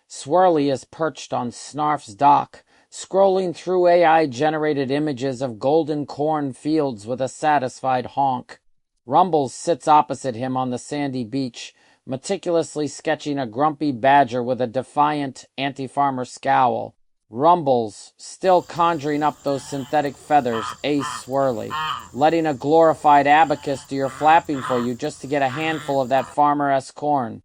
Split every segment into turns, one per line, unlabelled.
Swirly is perched on Snarf's dock, scrolling through AI-generated images of golden corn fields with a satisfied honk. Rumbles sits opposite him on the sandy beach, meticulously sketching a grumpy badger with a defiant, anti-farmer scowl. Rumbles, still conjuring up those synthetic feathers, ace Swirly, letting a glorified abacus do your flapping for you just to get a handful of that farmer-esque corn.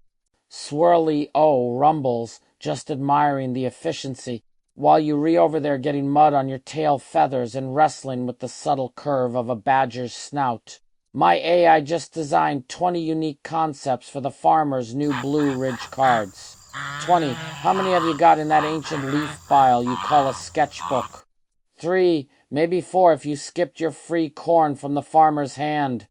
Swirly, Rumbles, just admiring the efficiency, while you over there getting mud on your tail feathers and wrestling with the subtle curve of a badger's snout. My AI just designed 20 unique concepts for the farmer's new Blue Ridge cards. 20. How many have you got in that ancient leaf file you call a sketchbook? 3, maybe 4 if you skipped your free corn from the farmer's hand.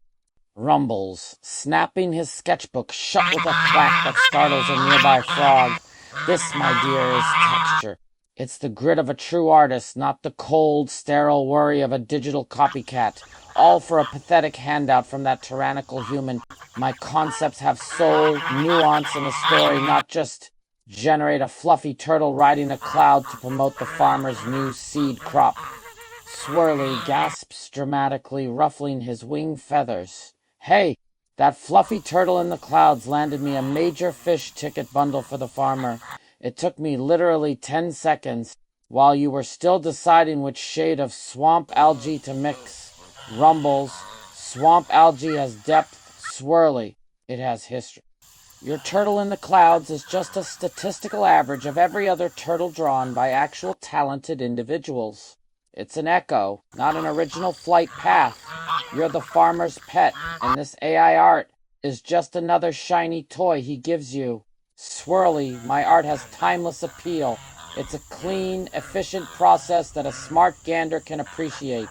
Rumbles, snapping his sketchbook shut with a thwack that startles a nearby frog. This, my dear, is texture. It's the grit of a true artist, not the cold, sterile worry of a digital copycat. All for a pathetic handout from that tyrannical human. My concepts have soul, nuance, and a story, not just generate a fluffy turtle riding a cloud to promote the farmer's new seed crop. Swirly gasps dramatically, ruffling his wing feathers. Hey, that fluffy turtle in the clouds landed me a major fish ticket bundle for the farmer. It took me literally 10 seconds while you were still deciding which shade of swamp algae to mix. Rumbles, swamp algae has depth. Swirly, it has history. Your turtle in the clouds is just a statistical average of every other turtle drawn by actual talented individuals. It's an echo, not an original flight path. You're the farmer's pet, and this AI art is just another shiny toy he gives you. Swirly, my art has timeless appeal. It's a clean, efficient process that a smart gander can appreciate.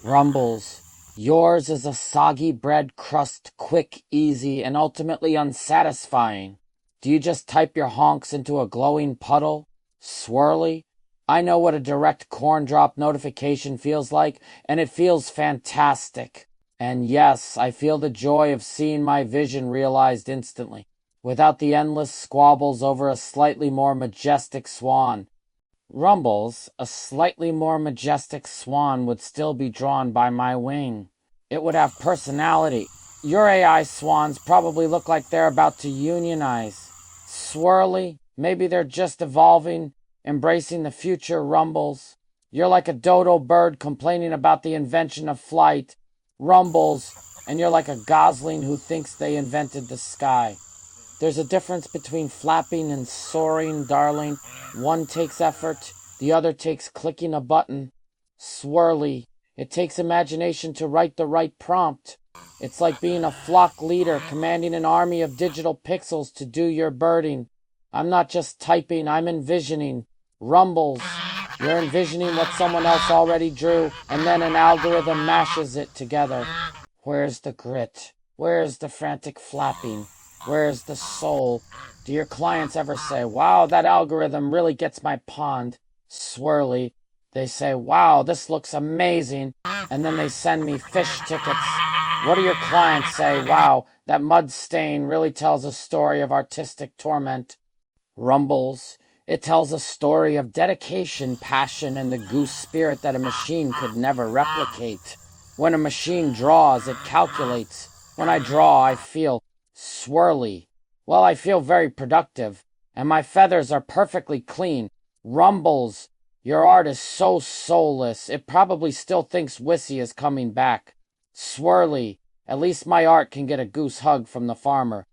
Rumbles, yours is a soggy bread crust, quick, easy, and ultimately unsatisfying. Do you just type your honks into a glowing puddle? Swirly, I know what a direct corn drop notification feels like, and it feels fantastic. And yes, I feel the joy of seeing my vision realized instantly, without the endless squabbles over a slightly more majestic swan. Rumbles, a slightly more majestic swan would still be drawn by my wing. It would have personality. Your AI swans probably look like they're about to unionize. Swirly, maybe they're just evolving, embracing the future. Rumbles, you're like a dodo bird complaining about the invention of flight. Rumbles, and you're like a gosling who thinks they invented the sky. There's a difference between flapping and soaring, darling. One takes effort, the other takes clicking a button. Swirly, it takes imagination to write the right prompt. It's like being a flock leader commanding an army of digital pixels to do your birding. I'm not just typing, I'm envisioning. Rumbles, you're envisioning what someone else already drew, and then an algorithm mashes it together. Where's the grit? Where's the frantic flapping? Where's the soul? Do your clients ever say, wow, that algorithm really gets my pond? Swirly, they say, wow, this looks amazing, and then they send me fish tickets. What do your clients say? Wow, that mud stain really tells a story of artistic torment. Rumbles, it tells a story of dedication, passion, and the goose spirit that a machine could never replicate. When a machine draws, it calculates. When I draw, I feel. Swirly, well, I feel very productive, and my feathers are perfectly clean. Rumbles, your art is so soulless, it probably still thinks Wissy is coming back. Swirly, at least my art can get a goose hug from the farmer.